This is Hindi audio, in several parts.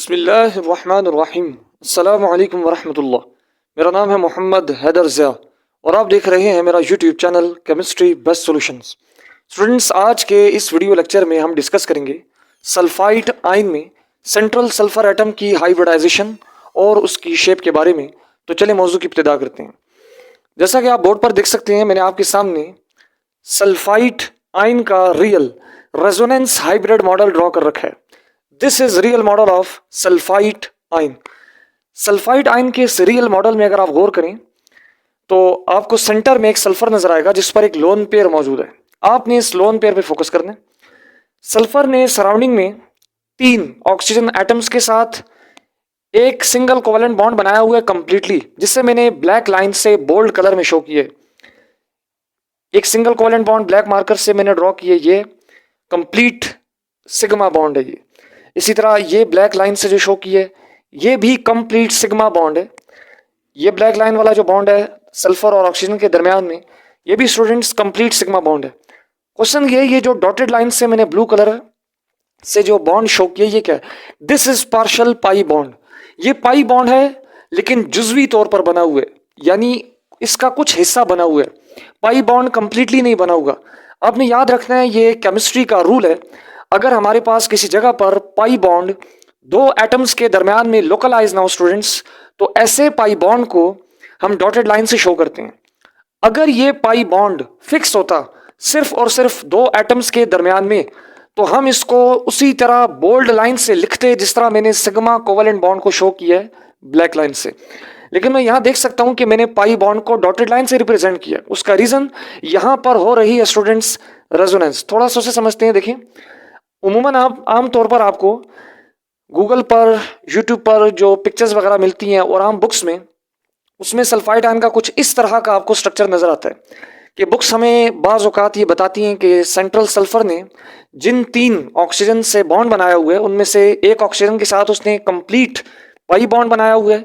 बिस्मिल्लाहिर्रहमानिर्रहीम। अस्सलामु अलैकुम वरहमतुल्लाह। मेरा नाम है मोहम्मद हैदर ज़िया और आप देख रहे हैं मेरा YouTube channel chemistry best solutions. Students, आज के इस वीडियो लेक्चर में हम डिस्कस करेंगे सल्फाइड आयन में सेंट्रल सल्फर एटम की हाइब्रिडाइजेशन और उसकी शेप के बारे में। तो चलिए मौजू की इब्तिदा करते हैं। जैसा कि आप बोर्ड पर देख सकते हैं, मैंने आपके सामने सल्फाइड आयन का real resonance hybrid model draw कर रखा है। This is real model of sulphide ion. Sulphide ion के इस रियल मॉडल में अगर आप गौर करें तो आपको सेंटर में एक सल्फर नजर आएगा जिस पर एक लोन पेयर मौजूद है। आपने इस लोन पेयर पे फोकस करना है। सल्फर ने सराउंडिंग में 3 ऑक्सीजन एटम्स के साथ एक सिंगल कोवेलेंट बॉन्ड बनाया हुआ है कंप्लीटली, जिससे मैंने ब्लैक लाइन से बोल्ड कलर में शो किया है। एक single covalent bond black marker से मैंने ड्रॉ किया, ये कंप्लीट सिग्मा बॉन्ड है। ये इसी तरह ये ब्लैक लाइन से जो शो की है ये भी कंप्लीट सिग्मा बॉन्ड है। ये ब्लैक लाइन वाला जो बॉन्ड है सल्फर और ऑक्सीजन के दरमियान में, ये भी स्टूडेंट्स कंप्लीट सिग्मा बॉन्ड है। क्वेश्चन ये जो डॉटेड लाइन से मैंने ब्लू कलर से जो बॉन्ड शो किया ये क्या है? This is partial pi bond. ये पाई बॉन्ड है लेकिन जुजवी तौर पर बना हुआ है, यानी इसका कुछ हिस्सा बना हुआ है। पाई बॉन्ड कंप्लीटली नहीं बना हुआ। आपने याद रखना है, ये केमिस्ट्री का रूल है। अगर हमारे पास किसी जगह पर पाई बॉन्ड 2 एटम्स के दरमियान में लोकलाइज ना हो स्टूडेंट्स, तो ऐसे पाई बॉन्ड को हम डॉटेड लाइन से शो करते हैं। अगर ये पाई बॉन्ड फिक्स होता सिर्फ और सिर्फ 2 एटम्स के दरमियान में, तो हम इसको उसी तरह बोल्ड लाइन से लिखते जिस तरह मैंने सिग्मा कोवेलेंट बॉन्ड को शो किया है ब्लैक लाइन से। लेकिन मैं यहां देख सकता हूं कि मैंने पाई बॉन्ड को डॉटेड लाइन से रिप्रेजेंट किया। उसका रीजन यहां पर हो रही है स्टूडेंट्स रेजोनेंस। थोड़ा सा उसे समझते हैं। देखिए, उमूमन आप आमतौर पर आपको गूगल पर, यूट्यूब पर जो पिक्चर्स वगैरह मिलती हैं और आम बुक्स में, उसमें सल्फाइड आयन का कुछ इस तरह का आपको स्ट्रक्चर नजर आता है कि बुक्स हमें बाज़ औक़ात ये बताती हैं कि सेंट्रल सल्फर ने जिन 3 ऑक्सीजन से बॉन्ड बनाया हुआ है उनमें से एक ऑक्सीजन के साथ उसने कंप्लीट पाई बॉन्ड बनाया हुआ है,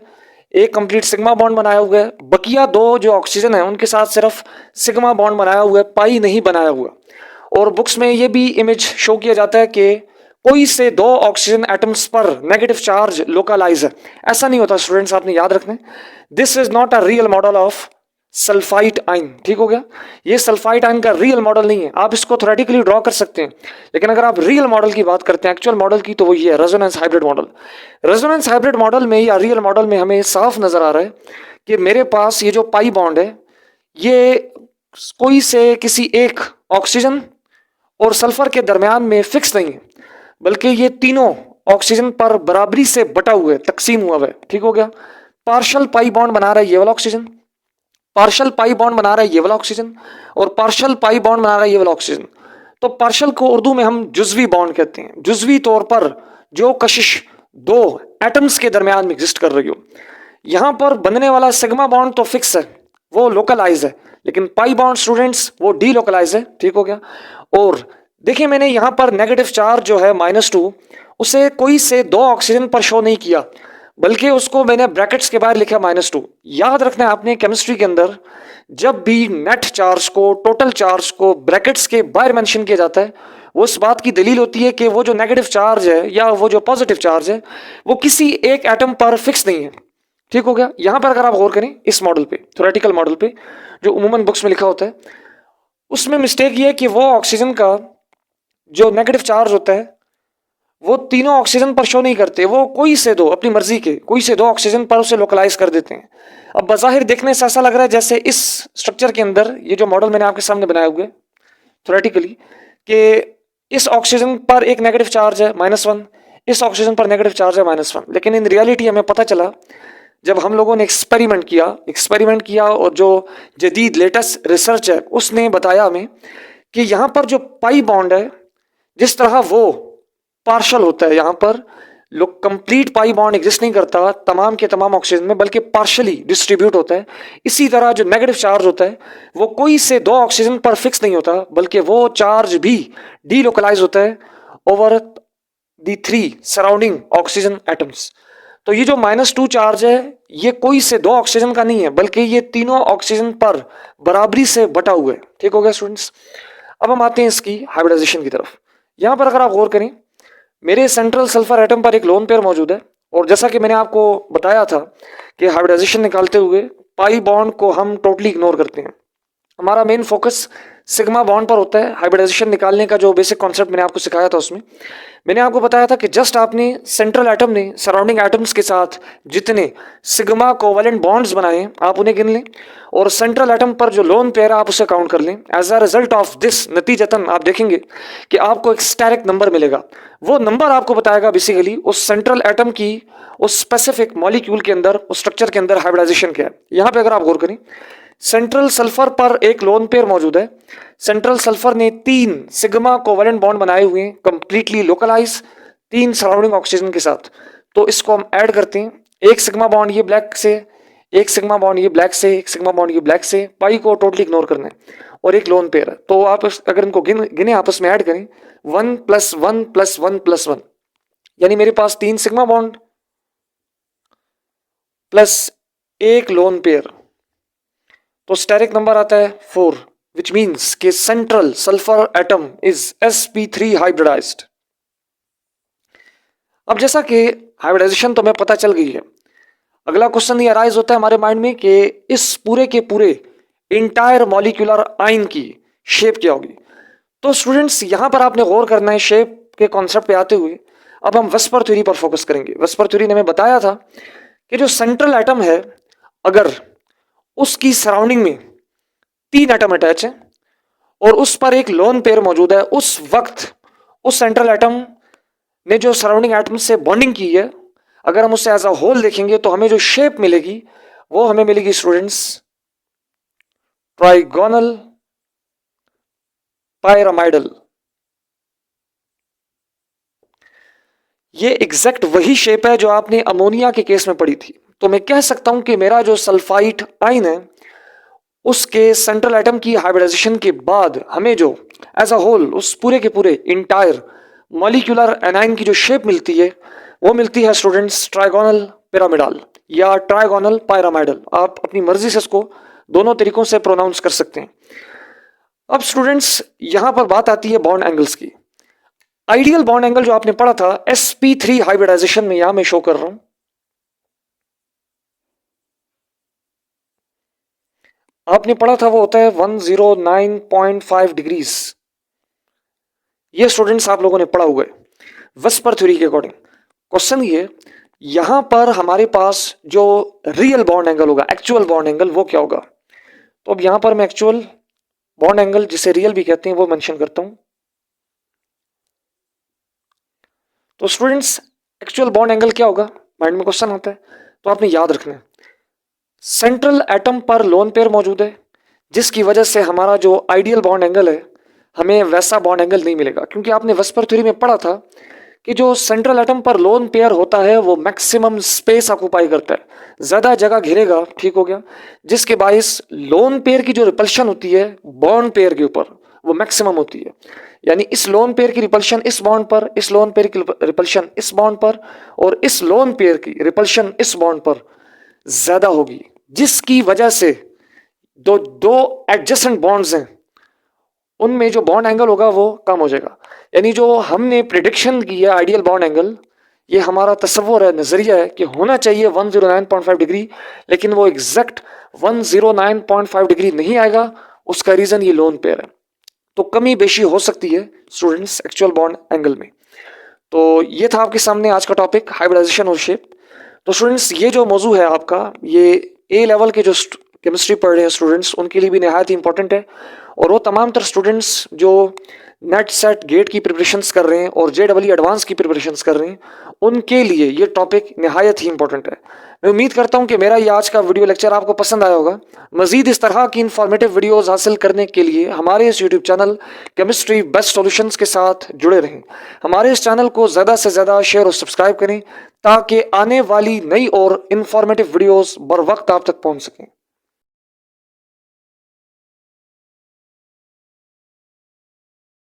एक कंप्लीट सिग्मा बॉन्ड बनाया हुआ है। बकिया 2 जो ऑक्सीजन है उनके साथ सिर्फ सिग्मा बॉन्ड बनाया हुआ है, पाई नहीं बनाया हुआ। और बुक्स में ये भी इमेज शो किया जाता है कि कोई से 2 ऑक्सीजन एटम्स पर नेगेटिव चार्ज लोकलाइज है। ऐसा नहीं होता स्टूडेंट्स, आपने याद रखना है। This is not a real model of sulphide ion. ठीक हो गया? ये सल्फाइड आयन का रियल मॉडल नहीं है। आप इसको थ्योरेटिकली ड्रॉ कर सकते हैं, लेकिन अगर आप रियल मॉडल की बात करते हैं, एक्चुअल मॉडल की, तो वो ये है resonance hybrid model. Resonance hybrid model में या रियल मॉडल में हमें साफ नजर आ रहा है कि मेरे पास ये जो पाई बॉन्ड है ये कोई से किसी एक ऑक्सीजन और सल्फर के दरमियान में फिक्स नहीं है, बल्कि ये तीनों ऑक्सीजन पर बराबरी से बटा हुआ है, तकसीम हुआ है। ठीक हो गया? पार्शियल पाई बॉन्ड बना रहा है ये वाला ऑक्सीजन, पार्शियल पाई बॉन्ड बना रहा है ये वाला ऑक्सीजन, और पार्शियल पाई बॉन्ड बना रहा है ये वाला ऑक्सीजन। तो पार्शियल को उर्दू में हम जुजवी बॉन्ड कहते हैं। जुजवी तौर पर जो कशिश 2 एटम्स के दरमियान में एग्जिस्ट कर रही हो। यहां पर बनने वाला सिग्मा बॉन्ड तो फिक्स है, वो लोकलाइज है, लेकिन पाई बॉन्ड स्टूडेंट्स वो डी लोकलाइज है। ठीक हो गया? और देखिए, मैंने यहां पर नेगेटिव चार्ज जो है -2 उसे कोई से 2 ऑक्सीजन पर शो नहीं किया, बल्कि उसको मैंने ब्रैकेट्स के बाहर लिखा -2। याद रखना है आपने, केमिस्ट्री के अंदर जब भी नेट चार्ज को, टोटल चार्ज को ब्रैकेट्स के बाहर मेंशन किया जाता है, वो इस बात की दलील होती है कि वो जो नेगेटिव चार्ज है या वो जो पॉजिटिव चार्ज है वो किसी एक एटम पर फिक्स नहीं है। ठीक हो गया? यहां पर अगर आप गौर करें इस मॉडल पे, थ्योरेटिकल मॉडल पे जो उमूमन बुक्स में लिखा होता है, उसमें मिस्टेक ये है कि वो ऑक्सीजन का जो नेगेटिव चार्ज होता है वो तीनों ऑक्सीजन पर शो नहीं करते, वो कोई से 2 अपनी मर्जी के कोई से 2 ऑक्सीजन पर उसे लोकलाइज कर देते हैं। अब बज़ाहिर देखने से ऐसा लग रहा है जैसे इस स्ट्रक्चर के अंदर ये जो मॉडल मैंने आपके सामने बनाया हुआ है थ्योरेटिकली, कि इस ऑक्सीजन पर एक नेगेटिव चार्ज है -1, इस ऑक्सीजन पर नेगेटिव चार्ज है -1। लेकिन इन रियलिटी हमें पता चला जब हम लोगों ने एक्सपेरिमेंट किया और जो जदीद लेटेस्ट रिसर्च है उसने बताया हमें कि यहाँ पर जो पाई बॉन्ड है जिस तरह वो पार्शल होता है, यहाँ पर लोग कंप्लीट पाई बॉन्ड एग्जिस्ट नहीं करता तमाम के तमाम ऑक्सीजन में, बल्कि पार्शली डिस्ट्रीब्यूट होता है। इसी तरह जो नेगेटिव चार्ज होता है वो कोई से 2 ऑक्सीजन पर फिक्स नहीं होता, बल्कि वो चार्ज भी डीलोकलाइज होता है over the 3 surrounding oxygen atoms. तो ये जो -2 चार्ज है ये कोई से 2 ऑक्सीजन का नहीं है, बल्कि ये तीनों ऑक्सीजन पर बराबरी से बटा हुआ है। ठीक हो गया स्टूडेंट्स? अब हम आते हैं इसकी हाइब्रिडाइजेशन की तरफ। यहां पर अगर आप गौर करें मेरे सेंट्रल सल्फर एटम पर एक लोन पेयर मौजूद है और जैसा कि मैंने आपको बताया था कि हाइब्रिडाइजेशन निकालते हुए पाई बॉन्ड को हम टोटली इग्नोर करते हैं। हमारा मेन फोकस सिग्मा बॉन्ड पर होता है। हाइब्रिडाइजेशन निकालने का जो बेसिक कॉन्सेप्ट मैंने आपको सिखाया था उसमें मैंने आपको बताया था कि जस्ट आपने सेंट्रल एटम ने सराउंडिंग एटम्स के साथ जितने सिग्मा कोवेलेंट बॉन्ड्स बनाए आप उन्हें गिन लें और सेंट्रल एटम पर जो लोन पेयर है आप उसे काउंट कर लें। As a result of this नतीजतन आप देखेंगे कि आपको एक स्टेरिक नंबर मिलेगा। वो नंबर आपको बताएगा बेसिकली उस सेंट्रल एटम की उस स्पेसिफिक मॉलिक्यूल के अंदर उस स्ट्रक्चर के अंदर हाइब्रिडाइजेशन क्या है। यहाँ पे अगर आप गौर करें सेंट्रल सल्फर पर एक लोन पेयर मौजूद है। सेंट्रल सल्फर ने 3 सिग्मा कोवेलेंट बॉन्ड बनाए हुए हैं कंप्लीटली लोकलाइज 3 सराउंडिंग ऑक्सीजन के साथ। तो इसको हम ऐड करते हैं, एक सिग्मा बॉन्ड ये ब्लैक से, एक सिग्मा बॉन्ड ये ब्लैक से, एक सिग्मा बॉन्ड ये ब्लैक से, पाई को टोटली इग्नोर करना है और एक लोन पेयर है। तो आप अगर इनको गिने आपस में ऐड करें 1 + 1 + 1 + 1 यानी मेरे पास 3 सिग्मा बॉन्ड प्लस एक लोन पेयर, तो स्टेरिक नंबर आता है 4 विच मीन्स के central sulphur atom is sp3 hybridised. अब जैसा कि हाइब्रिडाइजेशन तो हमें पता चल गई है, अगला क्वेश्चन ये अराइज होता है हमारे माइंड में कि इस पूरे के पूरे इंटायर मॉलिक्यूलर आयन की शेप क्या होगी। तो स्टूडेंट्स यहां पर आपने गौर करना है शेप के कॉन्सेप्ट पे आते हुए। अब हम वेस्पर थ्योरी पर फोकस करेंगे। वेस्पर थ्योरी ने हमें बताया था कि जो सेंट्रल एटम है अगर उसकी सराउंडिंग में 3 एटम अटैच है और उस पर एक लोन पेयर मौजूद है, उस वक्त उस सेंट्रल एटम ने जो सराउंडिंग एटम से बॉन्डिंग की है अगर हम उसे एज अ होल देखेंगे तो हमें जो शेप मिलेगी वो हमें मिलेगी स्टूडेंट्स ट्राइगोनल पायरामाइडल। ये एग्जैक्ट वही शेप है जो आपने अमोनिया के केस में पढ़ी थी। तो मैं कह सकता हूं कि मेरा जो सल्फाइड आयन है उसके सेंट्रल एटम की हाइब्रिडाइजेशन के बाद हमें जो एज अ होल उस पूरे के पूरे इंटायर मॉलिक्यूलर एनाइन की जो शेप मिलती है वो मिलती है स्टूडेंट्स ट्राइगोनल पिरामिडल या ट्राइगोनल पायरामाइडल। आप अपनी मर्जी से इसको दोनों तरीकों से प्रोनाउंस कर सकते हैं। अब स्टूडेंट्स यहां पर बात आती है बॉन्ड एंगल्स की। आइडियल बॉन्ड एंगल जो आपने पढ़ा था sp3 हाइब्रिडाइजेशन में यहां मैं शो कर रहा हूं, आपने पढ़ा था वो होता है 109.5 डिग्रीज। ये स्टूडेंट्स आप लोगों ने पढ़ा हुआ है वेस्पर थ्योरी के अकॉर्डिंग। क्वेश्चन ये यहां पर हमारे पास जो रियल बॉन्ड एंगल होगा एक्चुअल बॉन्ड एंगल वो क्या होगा। तो अब यहां पर मैं एक्चुअल बॉन्ड एंगल जिसे रियल भी कहते हैं वो मेंशन करता हूं। तो स्टूडेंट्स एक्चुअल बॉन्ड एंगल क्या होगा माइंड में क्वेश्चन आता है तो आपने याद रखना है सेंट्रल एटम पर लोन पेयर मौजूद है जिसकी वजह से हमारा जो आइडियल बॉन्ड एंगल है हमें वैसा बॉन्ड एंगल नहीं मिलेगा, क्योंकि आपने वेस्पर थ्योरी में पढ़ा था कि जो सेंट्रल एटम पर लोन पेयर होता है वो मैक्सिमम स्पेस ऑक्युपाई करता है, ज्यादा जगह घेरेगा, ठीक हो गया, जिसके बाइस लोन पेयर की जो रिपल्शन होती है बॉन्ड पेयर के ऊपर वो मैक्सिमम होती है। यानी इस लोन पेयर की रिपल्शन इस बॉन्ड पर, इस लोन पेयर की रिपल्शन इस बॉन्ड पर और इस लोन पेयर की रिपल्शन इस बॉन्ड पर ज्यादा होगी, जिसकी वजह से दो एडजेसेंट बॉन्ड्स हैं उनमें जो बॉन्ड एंगल होगा वो कम हो जाएगा। यानी जो हमने प्रिडिक्शन की है आइडियल बॉन्ड एंगल, ये हमारा तस्वुर है, नजरिया है कि होना चाहिए 109.5 डिग्री, लेकिन वो एग्जैक्ट 109.5 डिग्री नहीं आएगा। उसका रीजन ये लोन पेयर है, तो कमी बेशी हो सकती है स्टूडेंट्स एक्चुअल बॉन्ड एंगल में। तो ये था आपके सामने आज का टॉपिक हाइब्रिडाइजेशन और शेप। तो स्टूडेंट्स ये जो मौजू है आपका ये ए लेवल के जो केमिस्ट्री पढ़ रहे हैं स्टूडेंट्स उनके लिए भी नहायत ही इंपॉर्टेंट है और वो तमाम तर स्टूडेंट्स जो नेट सेट गेट की प्रिपरेशंस कर रहे हैं और JEE एडवांस की प्रिपरेशंस कर रहे हैं उनके लिए ये टॉपिक नहायत ही इंपॉर्टेंट है। मैं उम्मीद करता हूं कि मेरा ये आज का वीडियो लेक्चर आपको पसंद आया होगा। मजीद इस तरह की इंफॉर्मेटिव वीडियोस हासिल करने के लिए हमारे इस YouTube channel chemistry best solutions के साथ जुड़े रहें। हमारे इस चैनल को ज़्यादा से ज़्यादा शेयर और सब्सक्राइब करें ताकि आने वाली नई और इंफॉर्मेटिव वीडियोस बर वक्त आप तक पहुँच सकें।